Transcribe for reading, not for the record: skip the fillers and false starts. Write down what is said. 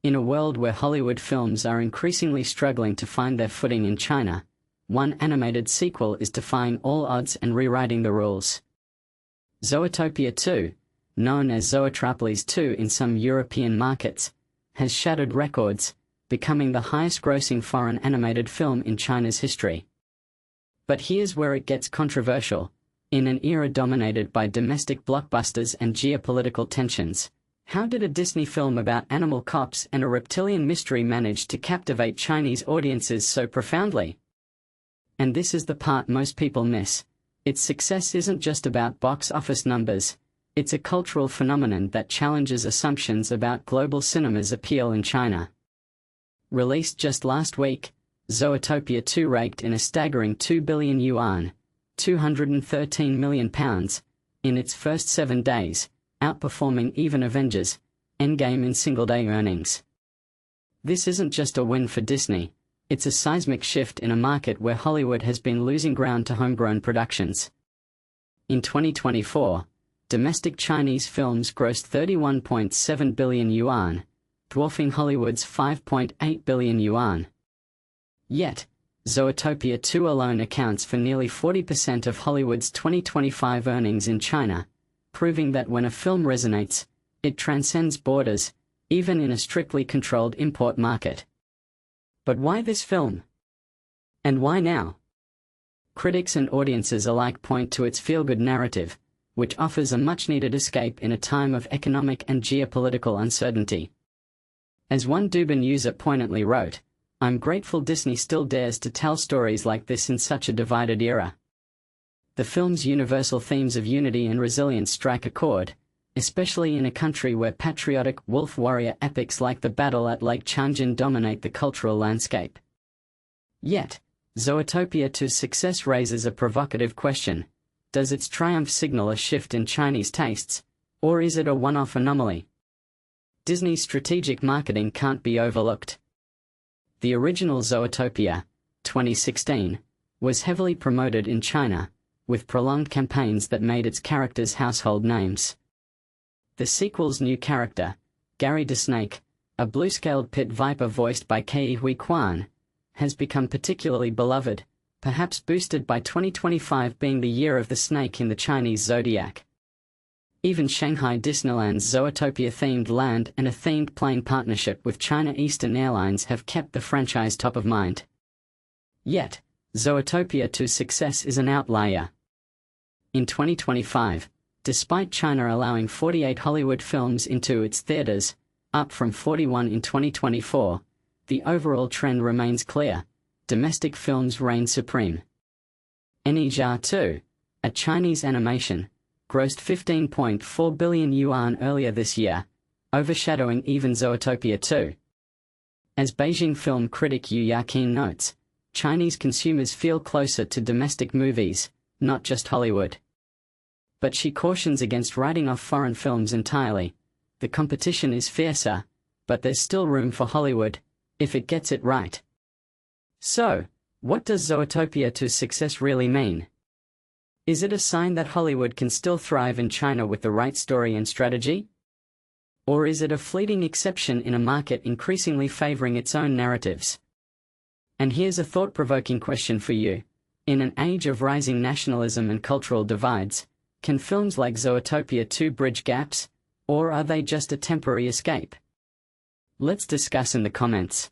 In a world where Hollywood films are increasingly struggling to find their footing in China, one animated sequel is defying all odds and rewriting the rules. Zootopia 2, known as Zoetropolis 2 in some European markets, has shattered records, becoming the highest-grossing foreign animated film in China's history. But here's where it gets controversial. In an era dominated by domestic blockbusters and geopolitical tensions, how did a Disney film about animal cops and a reptilian mystery manage to captivate Chinese audiences so profoundly? And this is the part most people miss. Its success isn't just about box office numbers, it's a cultural phenomenon that challenges assumptions about global cinema's appeal in China. Released just last week, Zootopia 2 raked in a staggering 2 billion yuan, £213 million, in its first 7 days, outperforming even Avengers, Endgame in single-day earnings. This isn't just a win for Disney, it's a seismic shift in a market where Hollywood has been losing ground to homegrown productions. In 2024, domestic Chinese films grossed 31.7 billion yuan, dwarfing Hollywood's 5.8 billion yuan. Yet, Zootopia 2 alone accounts for nearly 40% of Hollywood's 2025 earnings in China, proving that when a film resonates, it transcends borders, even in a strictly controlled import market. But why this film? And why now? Critics and audiences alike point to its feel-good narrative, which offers a much-needed escape in a time of economic and geopolitical uncertainty. As one Douban user poignantly wrote, "I'm grateful Disney still dares to tell stories like this in such a divided era." The film's universal themes of unity and resilience strike a chord, especially in a country where patriotic wolf warrior epics like the battle at Lake Changjin dominate the cultural landscape. Yet, Zootopia 2's success raises a provocative question. Does its triumph signal a shift in Chinese tastes, or is it a one-off anomaly? Disney's strategic marketing can't be overlooked. The original Zootopia, 2016, was heavily promoted in China, with prolonged campaigns that made its characters household names. The sequel's new character, Gary the Snake, a blue-scaled pit viper voiced by Ke Huy Quan, has become particularly beloved, perhaps boosted by 2025 being the year of the snake in the Chinese zodiac. Even Shanghai Disneyland's Zootopia-themed land and a themed plane partnership with China Eastern Airlines have kept the franchise top of mind. Yet, Zootopia 2's success is an outlier. In 2025, despite China allowing 48 Hollywood films into its theaters, up from 41 in 2024, the overall trend remains clear. Domestic films reign supreme. Ne Zha 2, a Chinese animation, grossed 15.4 billion yuan earlier this year, overshadowing even Zootopia 2. As Beijing film critic Yu Yaqin notes, Chinese consumers feel closer to domestic movies, not just Hollywood. But she cautions against writing off foreign films entirely. The competition is fiercer, but there's still room for Hollywood, if it gets it right. So, what does Zootopia 2's success really mean? Is it a sign that Hollywood can still thrive in China with the right story and strategy? Or is it a fleeting exception in a market increasingly favoring its own narratives? And here's a thought-provoking question for you. In an age of rising nationalism and cultural divides, can films like Zootopia 2 bridge gaps, or are they just a temporary escape? Let's discuss in the comments.